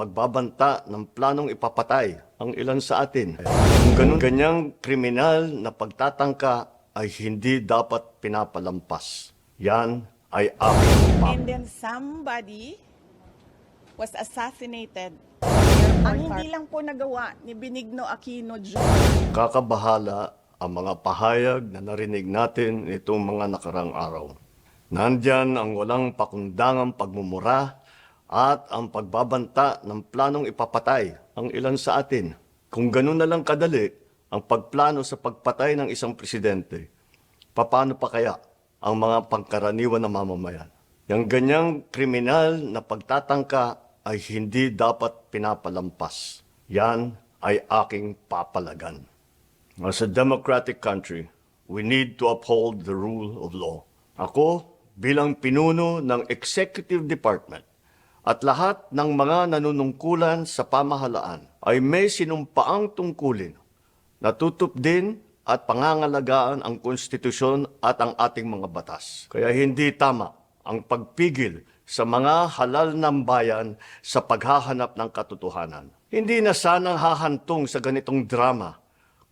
pagbabanta ng planong ipapatay ang ilan sa atin. Kung ganyang kriminal na pagtatangka ay hindi dapat pinapalampas. Yan ay aking And then somebody was assassinated. Ang hindi lang po nagawa ni Benigno Aquino Jr. Kakabahala ang mga pahayag na narinig natin nitong mga nakarang araw. Nandyan ang walang pakundangang pagmumura at ang pagbabanta ng planong ipapatay ang ilan sa atin. Kung ganun na lang kadali ang pagplano sa pagpatay ng isang presidente, paano pa kaya ang mga pangkaraniwan na mamamayan? Yung ganyang kriminal na pagtatangka ay hindi dapat pinapalampas. Yan ay aking papalagan. As a democratic country, we need to uphold the rule of law. Ako, bilang pinuno ng Executive Department at lahat ng mga nanunungkulan sa pamahalaan ay may sinumpaang tungkulin na tutupdin at pangangalagaan ang konstitusyon at ang ating mga batas. Kaya hindi tama ang pagpigil sa mga halal ng bayan sa paghahanap ng katotohanan. Hindi na sanang hahantong sa ganitong drama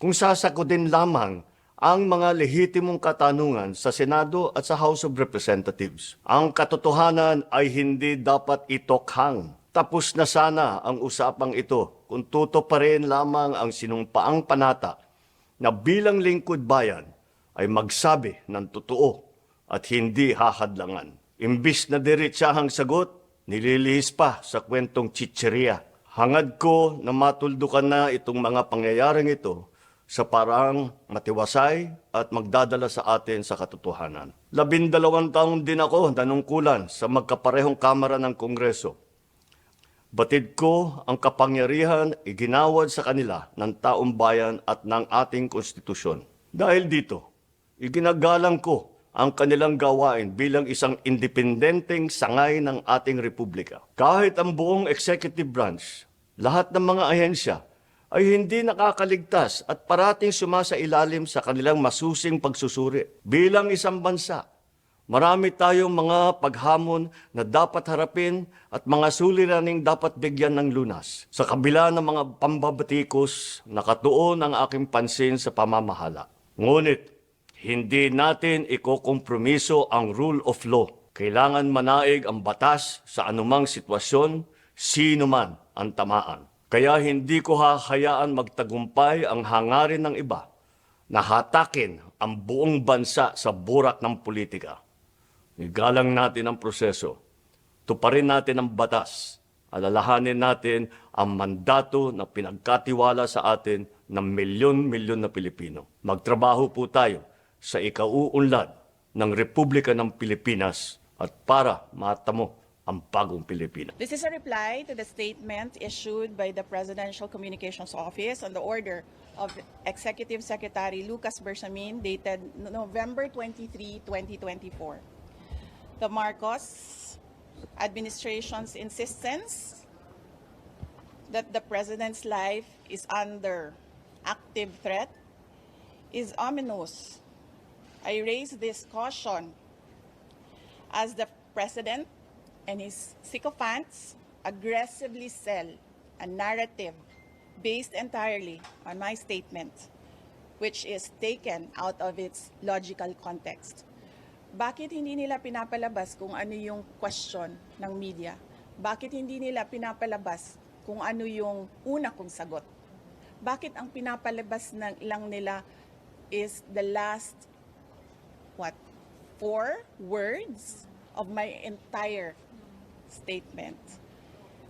kung sasagutin lamang ang mga lehitimong katanungan sa Senado at sa House of Representatives. Ang katotohanan ay hindi dapat itokhang. Tapos na sana ang usapang ito kung tutuparin lamang ang sinumpaang panata na bilang lingkod bayan ay magsabi ng totoo at hindi hahadlangan. Imbis na diretsahang sagot, nililihis pa sa kwentong chicheria. Hangad ko na matuldukan na itong mga pangyayaring ito sa parang matiwasay at magdadala sa atin sa katotohanan. 12 taon din ako nanungkulan sa magkaparehong kamara ng Kongreso. Batid ko ang kapangyarihan iginawad sa kanila ng taong bayan at ng ating konstitusyon. Dahil dito, iginagalang ko ang kanilang gawain bilang isang independenteng sangay ng ating republika. Kahit ang buong executive branch, lahat ng mga ahensya ay hindi nakakaligtas at parating sumasailalim sa kanilang masusing pagsusuri. Bilang isang bansa, marami tayong mga paghamon na dapat harapin at mga suliraning dapat bigyan ng lunas. Sa kabila ng mga pambabatikos, nakatuon ang aking pansin sa pamamahala. Ngunit, hindi natin ikokompromiso ang rule of law. Kailangan manaig ang batas sa anumang sitwasyon, sino man ang tamaan. Kaya hindi ko hahayaan magtagumpay ang hangarin ng iba na hatakin ang buong bansa sa burak ng politika. Igalang natin ang proseso. Tuparin natin ang batas. Alalahanin natin ang mandato na pinagkatiwala sa atin ng milyon-milyon na Pilipino. Magtrabaho po tayo sa ikauunlad ng Republika ng Pilipinas at para matamo ang bagong Pilipinas. This is a reply to the statement issued by the Presidential Communications Office on the order of Executive Secretary Lucas Bersamin dated November 23, 2024. The Marcos administration's insistence that the President's life is under active threat is ominous. I raise this caution as the President and his sycophants aggressively sell a narrative based entirely on my statement, which is taken out of its logical context. Bakit hindi nila pinapalabas kung ano yung question ng media? Bakit hindi nila pinapalabas kung ano yung una kong sagot? Bakit ang pinapalabas lang nila is the last 4 words of my entire statement?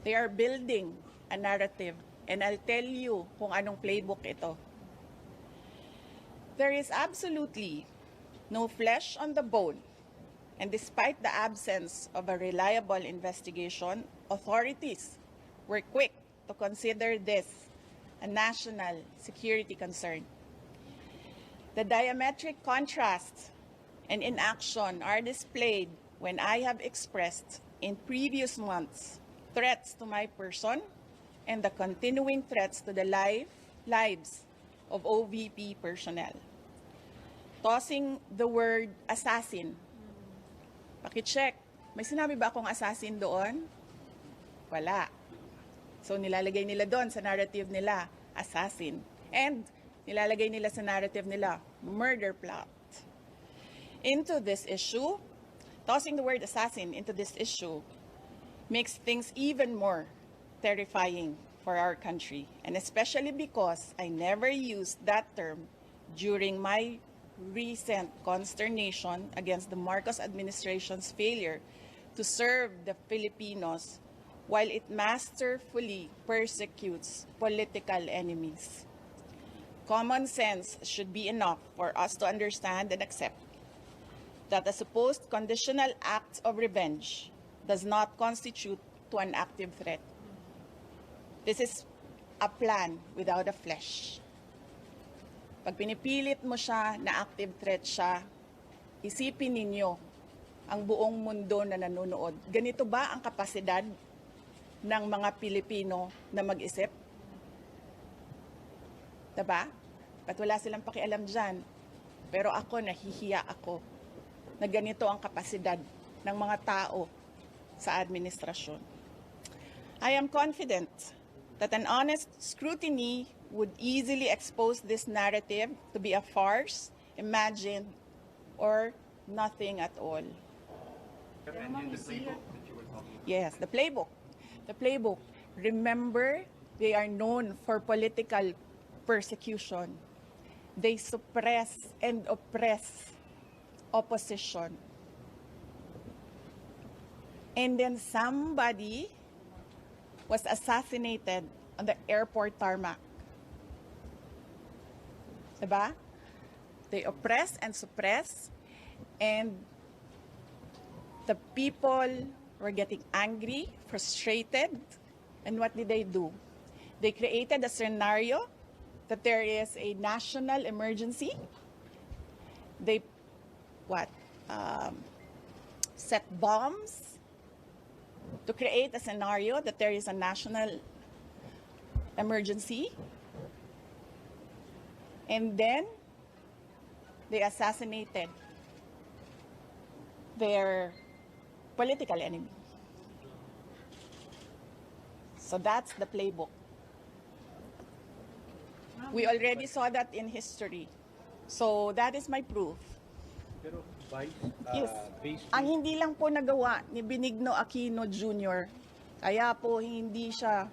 They are building a narrative, and I'll tell you kung anong playbook ito. There is absolutely no flesh on the bone, and despite the absence of a reliable investigation, authorities were quick to consider this a national security concern. The diametric contrast and inaction are displayed when I have expressed in previous months threats to my person and the continuing threats to the lives of OVP personnel. Tossing the word assassin. Pakicheck, may sinabi ba akong assassin doon? Wala. So nilalagay nila doon sa narrative nila, assassin. And nilalagay nila sa narrative nila, murder plot. Into this issue, tossing the word assassin into this issue makes things even more terrifying for our country. And especially because I never used that term during my recent consternation against the Marcos administration's failure to serve the Filipinos while it masterfully persecutes political enemies. Common sense should be enough for us to understand and accept that the supposed conditional acts of revenge does not constitute to an active threat. This is a plan without a flesh. Pag pinipilit mo siya na active threat siya, isipin ninyo ang buong mundo na nanonood. Ganito ba ang kapasidad ng mga Pilipino na mag-isip? Diba? At wala silang pakialam dyan. Pero ako, nahihiya ako na ganito ang kapasidad ng mga tao sa administrasyon. I am confident that an honest scrutiny would easily expose this narrative to be a farce, imagined, or nothing at all. Yes, the playbook. The playbook. Remember, they are known for political persecution. They suppress and oppress opposition. And then somebody was assassinated on the airport tarmac. Diba? They oppress and suppress, and the people were getting angry, frustrated, and what did they do? They created a scenario that there is a national emergency. They set bombs to create a scenario that there is a national emergency. And then they assassinated their political enemy. So that's the playbook. We already saw that in history. So that is my proof. Pero Vice, Yes. based Ang hindi lang po nagawa ni Benigno Aquino Jr., kaya po hindi siya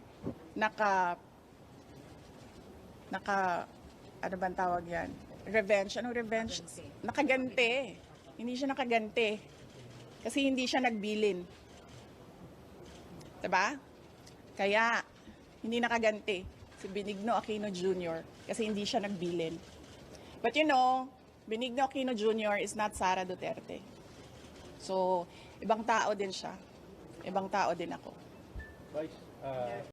ano bang tawag yan? Revenge. Anong revenge? Nakaganti. Hindi siya nakaganti. Kasi hindi siya nagbilin. Diba? Kaya, hindi nakaganti si Benigno Aquino Jr. kasi hindi siya nagbilin. But you know, Benigno Aquino Jr. is not Sara Duterte. So, ibang tao din siya. Ibang tao din ako. Vice,